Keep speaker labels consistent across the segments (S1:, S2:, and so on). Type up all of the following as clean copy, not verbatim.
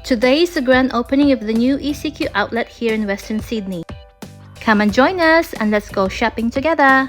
S1: Today is the grand opening of the new ECQ outlet here in Western Sydney. Come and join us and let's go shopping together!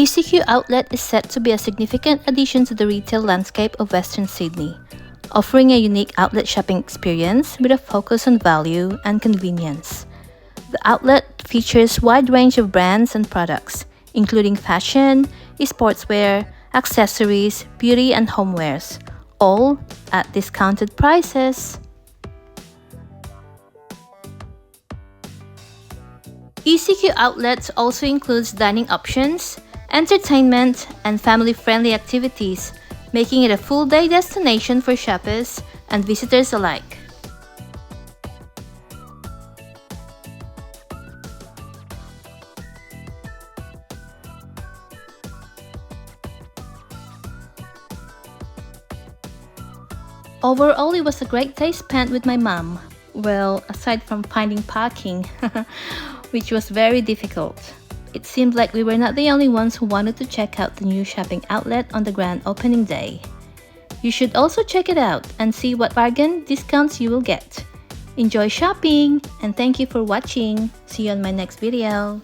S1: ECQ Outlet is set to be a significant addition to the retail landscape of Western Sydney, offering a unique outlet shopping experience with a focus on value and convenience. The outlet features a wide range of brands and products, including fashion, sportswear, accessories, beauty and homewares, all at discounted prices. ECQ Outlets also includes dining options, entertainment, and family-friendly activities, making it a full-day destination for shoppers and visitors alike. Overall, it was a great day spent with my mom. Well, aside from finding parking, which was very difficult. It seemed like we were not the only ones who wanted to check out the new shopping outlet on the grand opening day. You should also check it out and see what bargain discounts you will get. Enjoy shopping and thank you for watching. See you on my next video.